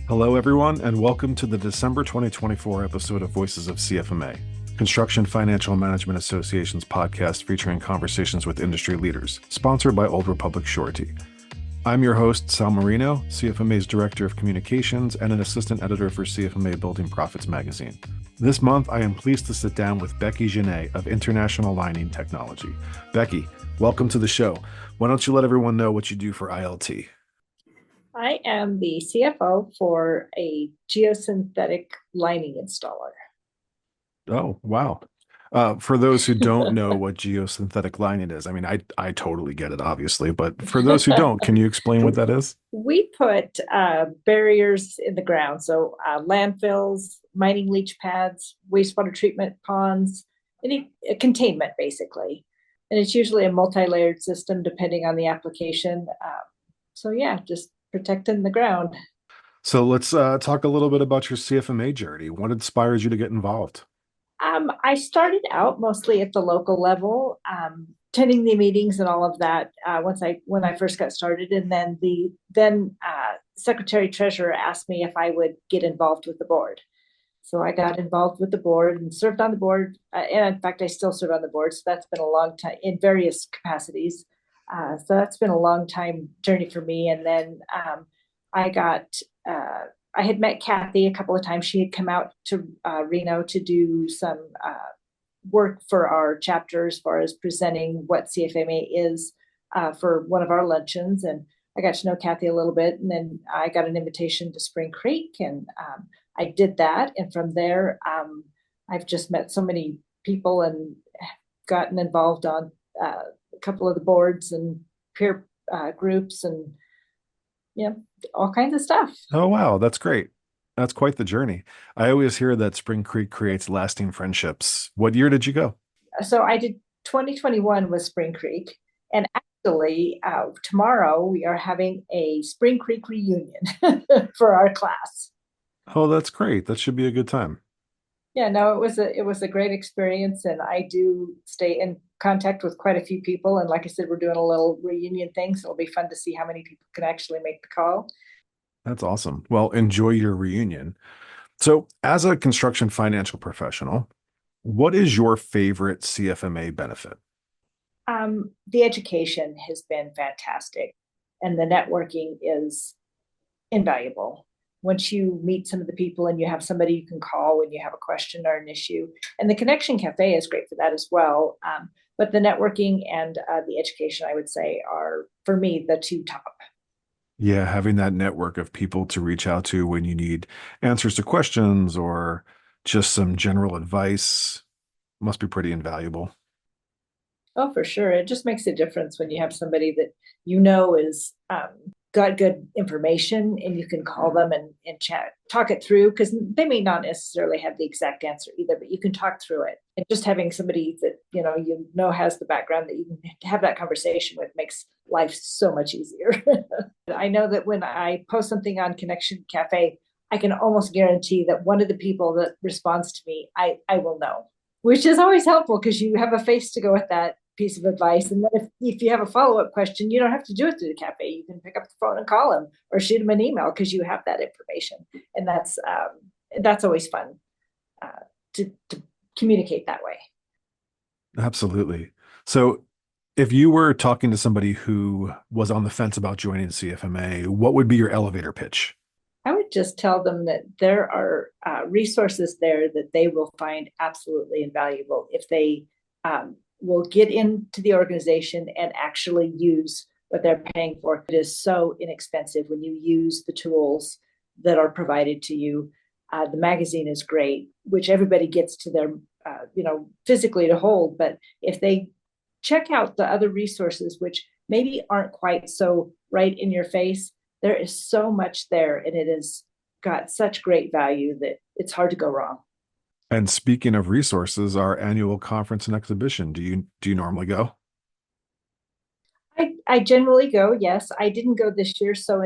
Hello, everyone, and welcome to the December 2024 episode of Voices of CFMA, Construction Financial Management Association's podcast featuring conversations with industry leaders, sponsored by Old Republic Surety. I'm your host, Sal Marino, CFMA's Director of Communications and an Assistant Editor for CFMA Building Profits magazine. This month, I am pleased to sit down with Becky Jenne of International Lining Technology. Becky, welcome to the show. Why don't you let everyone know what you do for ILT? I am the CFO for a geosynthetic lining installer. Oh, wow. For those who don't know what geosynthetic lining is, I mean, I totally get it, obviously, but for those who don't, can you explain what that is? We put barriers in the ground, so landfills, mining leach pads, wastewater treatment ponds, any containment, basically. And it's usually a multi-layered system depending on the application. So yeah, just protecting the ground. So let's talk a little bit about your CFMA journey. What inspires you to get involved? I started out mostly at the local level, attending the meetings and all of that. When I first got started, and then the Secretary Treasurer asked me if I would get involved with the board. So I got involved with the board and served on the board. And in fact, I still serve on the board. So that's been a long time in various capacities. So that's been a long time journey for me. And then I got. I had met Kathy a couple of times. She had come out to Reno to do some work for our chapter as far as presenting what CFMA is for one of our luncheons. And I got to know Kathy a little bit. And then I got an invitation to Spring Creek, and I did that. And from there, I've just met so many people and gotten involved on a couple of the boards and peer groups and all kinds of stuff. Oh, wow, that's great. That's quite the journey. I always hear that Spring Creek creates lasting friendships. What year did you go? So I did 2021 with Spring Creek. And actually, tomorrow we are having a Spring Creek reunion for our class. Oh, that's great. That should be a good time. Yeah, no, it was a great experience, and I do stay in contact with quite a few people. And like I said, we're doing a little reunion thing, so it'll be fun to see how many people can actually make the call. That's awesome. Well, enjoy your reunion. So, as a construction financial professional, what is your favorite CFMA benefit? The education has been fantastic, and the networking is invaluable. Once you meet some of the people and you have somebody you can call when you have a question or an issue, and the Connection Cafe is great for that as well. But the networking and the education, I would say, are for me the two top. Yeah, having that network of people to reach out to when you need answers to questions or just some general advice must be pretty invaluable. Oh, for sure. It just makes a difference when you have somebody that you know is got good information, and you can call them and chat, talk it through, because they may not necessarily have the exact answer either, but you can talk through it. And just having somebody that has the background that you can have that conversation with makes life so much easier. I know that when I post something on Connection Cafe, I can almost guarantee that one of the people that responds to me, I will know, which is always helpful because you have a face to go with that piece of advice. And then if you have a follow-up question, you don't have to do it through the cafe. You can pick up the phone and call them or shoot them an email because you have that information. And that's always fun to communicate that way. Absolutely. So, if you were talking to somebody who was on the fence about joining CFMA, what would be your elevator pitch? I would just tell them that there are resources there that they will find absolutely invaluable if they will get into the organization and actually use what they're paying for. It is so inexpensive when you use the tools that are provided to you. The magazine is great, which everybody gets to their, physically to hold. But if they check out the other resources, which maybe aren't quite so right in your face, there is so much there, and it has got such great value that it's hard to go wrong. And speaking of resources, our annual conference and exhibition, do you normally go? I generally go, yes. I didn't go this year, so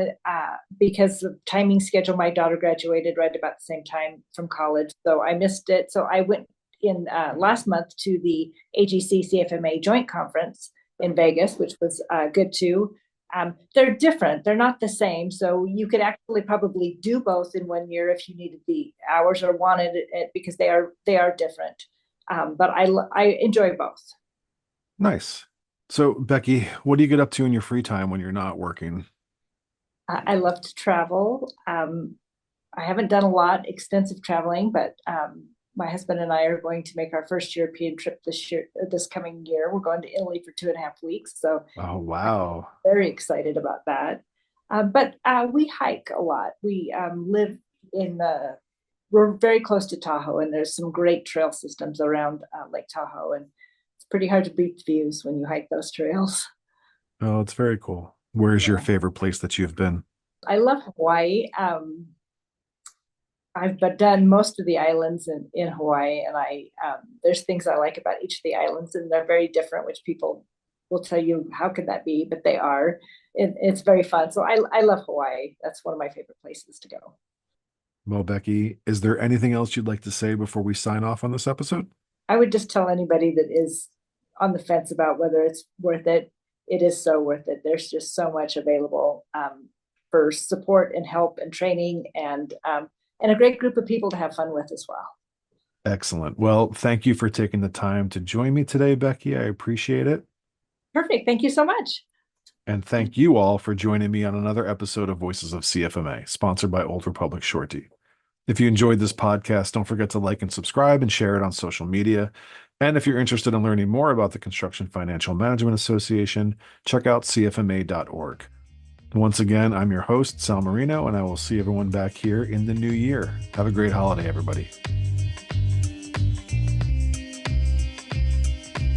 because of timing schedule, my daughter graduated right about the same time from college, so I missed it. So I went in last month to the AGC CFMA joint conference in Vegas, which was good too. They're different. They're not the same. So you could actually probably do both in 1 year if you needed the hours or wanted it, because they are different. But I enjoy both. Nice. So, Becky, what do you get up to in your free time when you're not working? I love to travel. I haven't done a lot extensive traveling, but my husband and I are going to make our first European trip this coming year. We're going to Italy for 2.5 weeks, so Oh, I'm wow. very excited about that. But we hike a lot. We live in the we're very close to Tahoe, and there's some great trail systems around Lake Tahoe, and it's pretty hard to beat the views when you hike those trails. Oh, it's very cool. Where's your Yeah, favorite place that you've been? I love Hawaii. I've done most of the islands in Hawaii, and I there's things I like about each of the islands, and they're very different, which people will tell you how could that be, but they are. It's very fun. So I love Hawaii. That's one of my favorite places to go. Well, Becky, is there anything else you'd like to say before we sign off on this episode? I would just tell anybody that is on the fence about whether it's worth it. It is so worth it. There's just so much available for support and help and training, and a great group of people to have fun with as well. Excellent. Well, thank you for taking the time to join me today, Becky. I appreciate it. Perfect. Thank you so much. And thank you all for joining me on another episode of Voices of CFMA, sponsored by Old Republic Shorty. If you enjoyed this podcast, don't forget to like and subscribe and share it on social media. And if you're interested in learning more about the Construction Financial Management Association, check out cfma.org. Once again, I'm your host, Sal Marino, and I will see everyone back here in the new year. Have a great holiday, everybody.